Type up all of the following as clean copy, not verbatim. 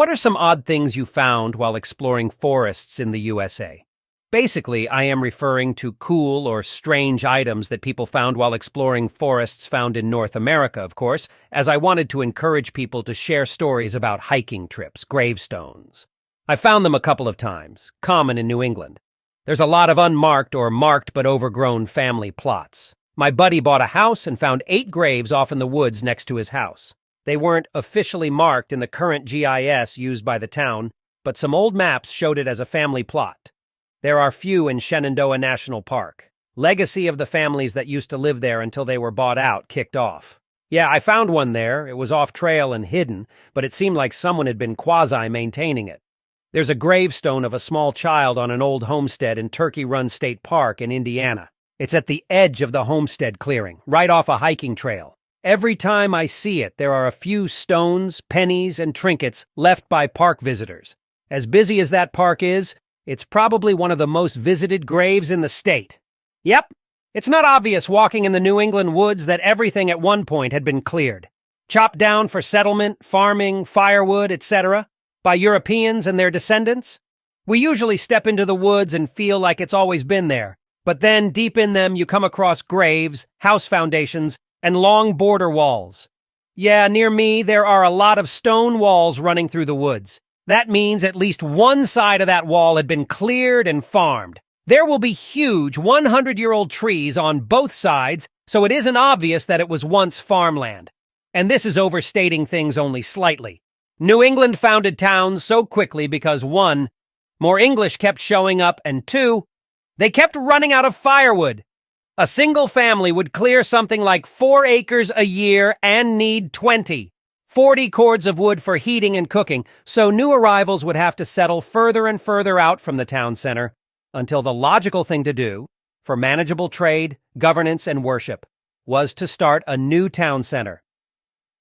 What are some odd things you found while exploring forests in the USA? Basically, I am referring to cool or strange items that people found while exploring forests found in North America, of course, as I wanted to encourage people to share stories about hiking trips, gravestones. I found them a couple of times, common in New England. There's a lot of unmarked or marked but overgrown family plots. My buddy bought a house and found 8 graves off in the woods next to his house. They weren't officially marked in the current GIS used by the town, but some old maps showed it as a family plot. There are few in Shenandoah National Park. Legacy of the families that used to live there until they were bought out kicked off. Yeah, I found one there. It was off-trail and hidden, but it seemed like someone had been quasi-maintaining it. There's a gravestone of a small child on an old homestead in Turkey Run State Park in Indiana. It's at the edge of the homestead clearing, right off a hiking trail. Every time I see it, there are a few stones, pennies, and trinkets left by park visitors. As busy as that park is, it's probably one of the most visited graves in the state. Yep, it's not obvious walking in the New England woods that everything at one point had been cleared, chopped down for settlement, farming, firewood, etc., by Europeans and their descendants. We usually step into the woods and feel like it's always been there, but then deep in them you come across graves, house foundations, and long border walls. Yeah, near me there are a lot of stone walls running through the woods. That means at least one side of that wall had been cleared and farmed. There will be huge 100-year-old trees on both sides, so it isn't obvious that it was once farmland. And this is overstating things only slightly. New England founded towns so quickly because 1, more English kept showing up, and 2, they kept running out of firewood. A single family would clear something like 4 acres a year and need 40 cords of wood for heating and cooking, so new arrivals would have to settle further and further out from the town center until the logical thing to do, for manageable trade, governance, and worship, was to start a new town center.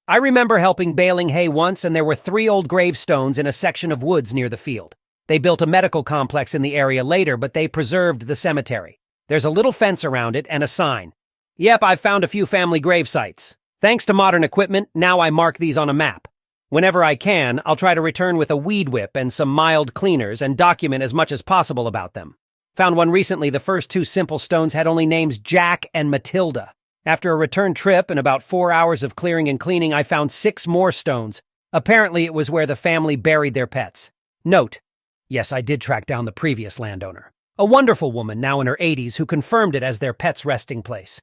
I remember helping baling hay once, and there were 3 old gravestones in a section of woods near the field. They built a medical complex in the area later, but they preserved the cemetery. There's a little fence around it and a sign. Yep, I've found a few family grave sites. Thanks to modern equipment, now I mark these on a map. Whenever I can, I'll try to return with a weed whip and some mild cleaners and document as much as possible about them. Found one recently. The first 2 simple stones had only names Jack and Matilda. After a return trip and about 4 hours of clearing and cleaning, I found 6 more stones. Apparently it was where the family buried their pets. Note: yes, I did track down the previous landowner. A wonderful woman now in her 80s who confirmed it as their pet's resting place.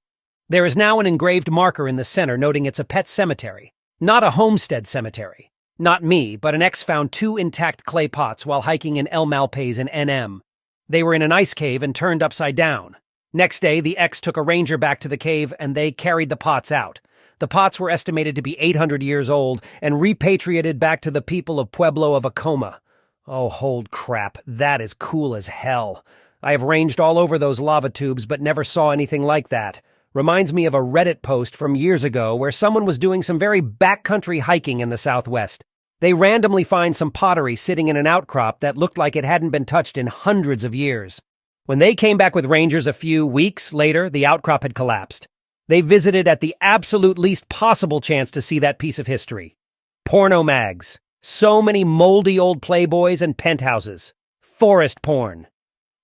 There is now an engraved marker in the center noting it's a pet cemetery, not a homestead cemetery. Not me, but an ex found 2 intact clay pots while hiking in El Malpais in NM. They were in an ice cave and turned upside down. Next day, the ex took a ranger back to the cave and they carried the pots out. The pots were estimated to be 800 years old and repatriated back to the people of Pueblo of Acoma. Oh, hold crap, that is cool as hell. I have ranged all over those lava tubes but never saw anything like that. Reminds me of a Reddit post from years ago where someone was doing some very backcountry hiking in the Southwest. They randomly find some pottery sitting in an outcrop that looked like it hadn't been touched in hundreds of years. When they came back with rangers a few weeks later, the outcrop had collapsed. They visited at the absolute least possible chance to see that piece of history. Porno mags. So many moldy old Playboys and penthouses. Forest porn.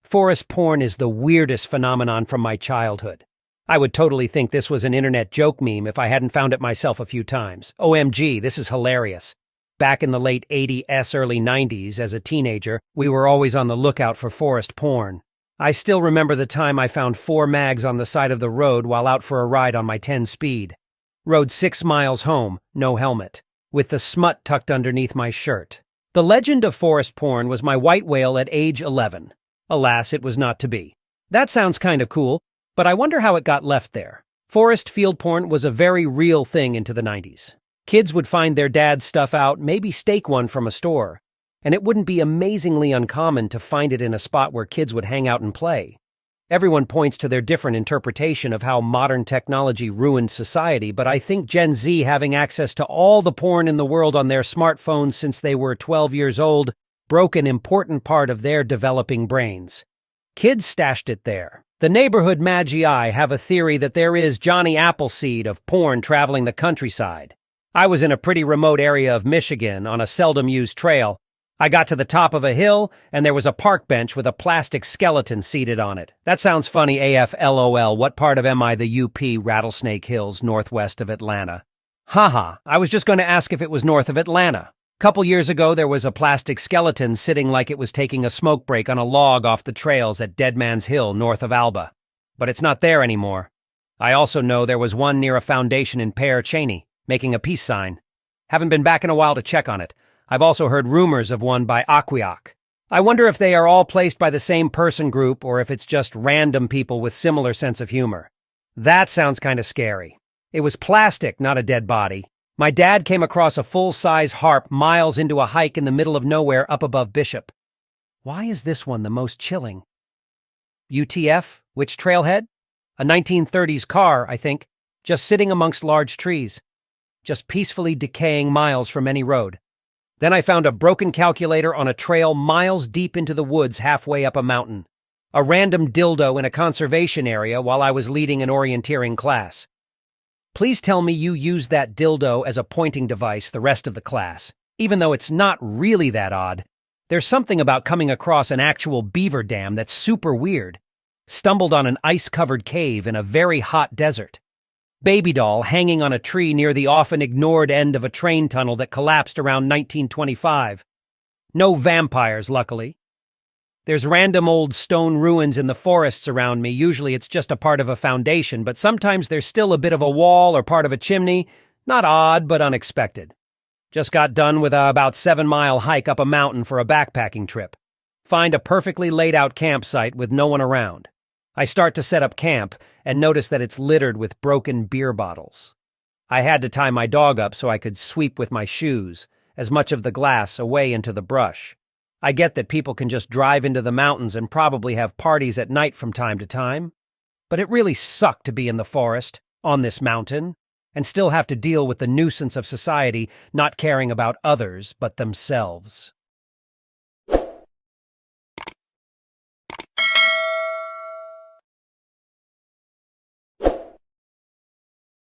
Forest porn is the weirdest phenomenon from my childhood. I would totally think this was an internet joke meme if I hadn't found it myself a few times. OMG, this is hilarious. Back in the late 80s, early 90s, as a teenager, we were always on the lookout for forest porn. I still remember the time I found 4 mags on the side of the road while out for a ride on my 10-speed. Rode 6 miles home, no helmet, with the smut tucked underneath my shirt. The legend of forest porn was my white whale at age 11. Alas, it was not to be. That sounds kind of cool, but I wonder how it got left there. Forest field porn was a very real thing into the 90s. Kids would find their dad's stuff out, maybe stake one from a store, and it wouldn't be amazingly uncommon to find it in a spot where kids would hang out and play. Everyone points to their different interpretation of how modern technology ruined society, but I think Gen Z having access to all the porn in the world on their smartphones since they were 12 years old broke an important part of their developing brains. Kids stashed it there. The neighborhood magi have a theory that there is Johnny Appleseed of porn traveling the countryside. I was in a pretty remote area of Michigan on a seldom used trail. I got to the top of a hill, and there was a park bench with a plastic skeleton seated on it. That sounds funny AF LOL. What part of am I? The UP, Rattlesnake Hills, northwest of Atlanta. Haha, I was just going to ask if it was north of Atlanta. Couple years ago, there was a plastic skeleton sitting like it was taking a smoke break on a log off the trails at Dead Man's Hill, north of Alba. But it's not there anymore. I also know there was one near a foundation in Pear, Cheney, making a peace sign. Haven't been back in a while to check on it. I've also heard rumors of one by Aquioc. I wonder if they are all placed by the same person group or if it's just random people with similar sense of humor. That sounds kind of scary. It was plastic, not a dead body. My dad came across a full-size harp miles into a hike in the middle of nowhere up above Bishop. Why is this one the most chilling? UTF? Which trailhead? A 1930s car, I think, just sitting amongst large trees, just peacefully decaying miles from any road. Then I found a broken calculator on a trail miles deep into the woods halfway up a mountain. A random dildo in a conservation area while I was leading an orienteering class. Please tell me you used that dildo as a pointing device the rest of the class. Even though it's not really that odd, there's something about coming across an actual beaver dam that's super weird. Stumbled on an ice-covered cave in a very hot desert. Baby doll hanging on a tree near the often ignored end of a train tunnel that collapsed around 1925. No vampires, luckily. There's random old stone ruins in the forests around me. Usually it's just a part of a foundation, but sometimes there's still a bit of a wall or part of a chimney. Not odd, but unexpected. Just got done with a about 7-mile hike up a mountain for a backpacking trip. Find a perfectly laid out campsite with no one around. I start to set up camp and notice that it's littered with broken beer bottles. I had to tie my dog up so I could sweep with my shoes, as much of the glass away into the brush. I get that people can just drive into the mountains and probably have parties at night from time to time, but it really sucked to be in the forest, on this mountain, and still have to deal with the nuisance of society not caring about others but themselves.